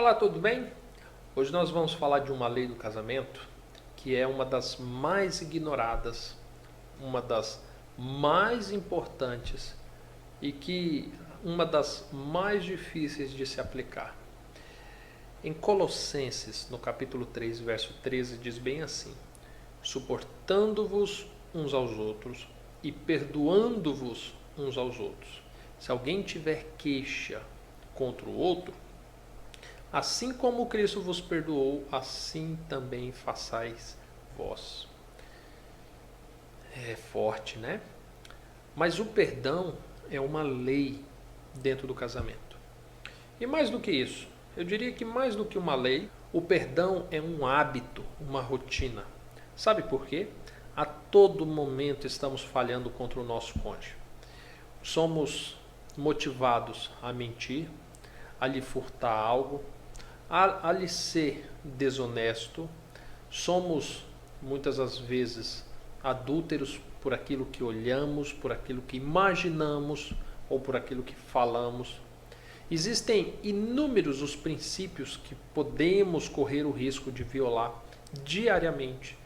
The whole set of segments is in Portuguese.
Olá, tudo bem? Hoje nós vamos falar de uma lei do casamento que é uma das mais ignoradas, uma das mais importantes e que uma das mais difíceis de se aplicar. Em Colossenses, no capítulo 3, verso 13, diz bem assim: suportando-vos uns aos outros e perdoando-vos uns aos outros. Se alguém tiver queixa contra o outro, assim como Cristo vos perdoou, assim também façais vós. É forte, né? Mas o perdão é uma lei dentro do casamento. E mais do que isso, eu diria que mais do que uma lei, o perdão é um hábito, uma rotina. Sabe por quê? A todo momento estamos falhando contra o nosso cônjuge. Somos motivados a mentir, a lhe furtar algo, a lhe ser desonesto. Somos muitas das vezes adúlteros por aquilo que olhamos, por aquilo que imaginamos ou por aquilo que falamos. Existem inúmeros os princípios que podemos correr o risco de violar diariamente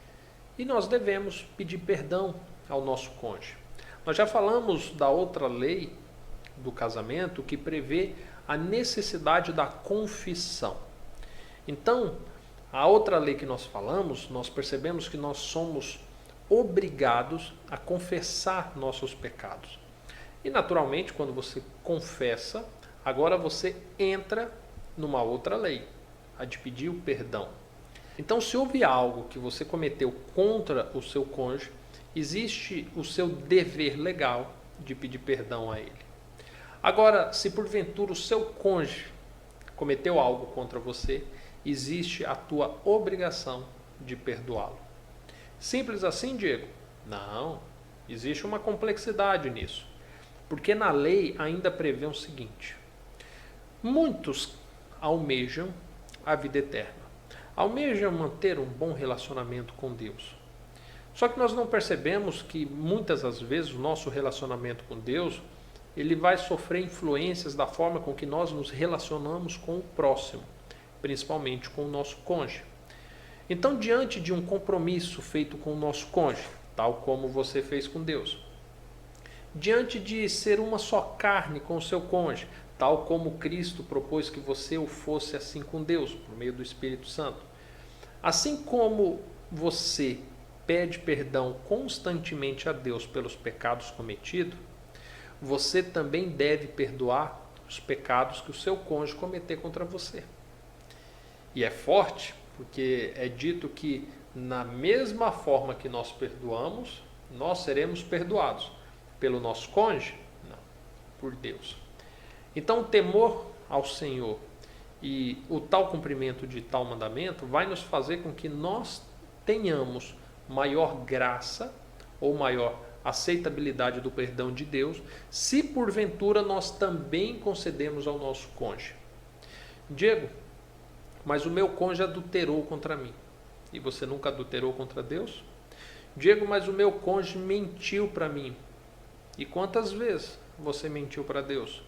e nós devemos pedir perdão ao nosso cônjuge. Nós já falamos da outra lei do casamento que prevê a necessidade da confissão. Então, a outra lei que nós falamos, nós percebemos que nós somos obrigados a confessar nossos pecados. E naturalmente, quando você confessa, agora você entra numa outra lei, a de pedir o perdão. Então, se houve algo que você cometeu contra o seu cônjuge, existe o seu dever legal de pedir perdão a ele. Agora, se porventura o seu cônjuge cometeu algo contra você, existe a tua obrigação de perdoá-lo. Simples assim, Diego? Não, existe uma complexidade nisso. Porque na lei ainda prevê o seguinte: muitos almejam a vida eterna, almejam manter um bom relacionamento com Deus. Só que nós não percebemos que muitas das vezes o nosso relacionamento com Deus ele vai sofrer influências da forma com que nós nos relacionamos com o próximo, principalmente com o nosso cônjuge. Então, diante de um compromisso feito com o nosso cônjuge, tal como você fez com Deus, diante de ser uma só carne com o seu cônjuge, tal como Cristo propôs que você o fosse assim com Deus, por meio do Espírito Santo, assim como você pede perdão constantemente a Deus pelos pecados cometidos, você também deve perdoar os pecados que o seu cônjuge cometer contra você. E é forte, porque é dito que na mesma forma que nós perdoamos, nós seremos perdoados. Pelo nosso cônjuge? Não, por Deus. Então, o temor ao Senhor e o tal cumprimento de tal mandamento vai nos fazer com que nós tenhamos maior graça ou maior aceitabilidade do perdão de Deus, se porventura nós também concedemos ao nosso cônjuge. Diego, mas o meu cônjuge adulterou contra mim. E você nunca adulterou contra Deus? Diego, mas o meu cônjuge mentiu para mim. E quantas vezes você mentiu para Deus?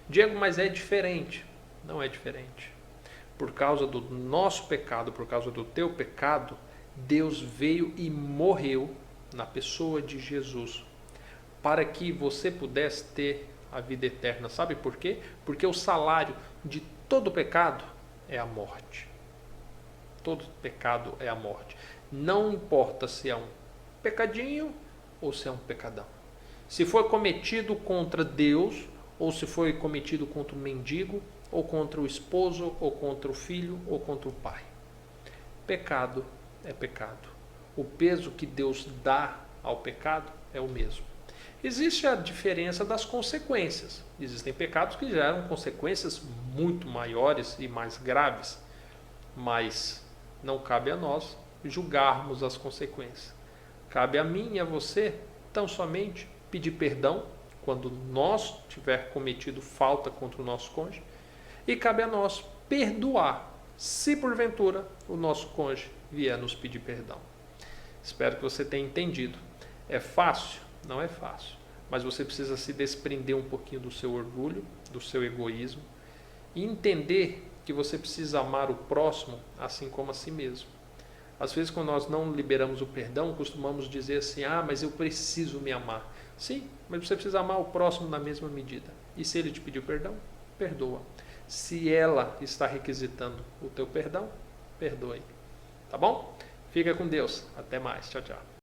Diego, mas é diferente. Não é diferente. Por causa do nosso pecado, por causa do teu pecado, Deus veio e morreu na pessoa de Jesus, para que você pudesse ter a vida eterna. Sabe por quê? Porque o salário de todo pecado é a morte. Todo pecado é a morte. Não importa se é um pecadinho ou se é um pecadão. Se foi cometido contra Deus, ou se foi cometido contra o mendigo, ou contra o esposo, ou contra o filho, ou contra o pai. Pecado é pecado. O peso que Deus dá ao pecado é o mesmo. Existe a diferença das consequências. Existem pecados que geram consequências muito maiores e mais graves, mas não cabe a nós julgarmos as consequências. Cabe a mim e a você, tão somente, pedir perdão quando nós tiver cometido falta contra o nosso cônjuge, e cabe a nós perdoar, se porventura o nosso cônjuge vier nos pedir perdão. Espero que você tenha entendido. É fácil? Não é fácil. Mas você precisa se desprender um pouquinho do seu orgulho, do seu egoísmo e entender que você precisa amar o próximo assim como a si mesmo. Às vezes, quando nós não liberamos o perdão, costumamos dizer assim: ah, mas eu preciso me amar. Sim, mas você precisa amar o próximo na mesma medida. E se ele te pediu perdão, perdoa. Se ela está requisitando o teu perdão, perdoe. Tá bom? Fica com Deus. Até mais. Tchau, tchau.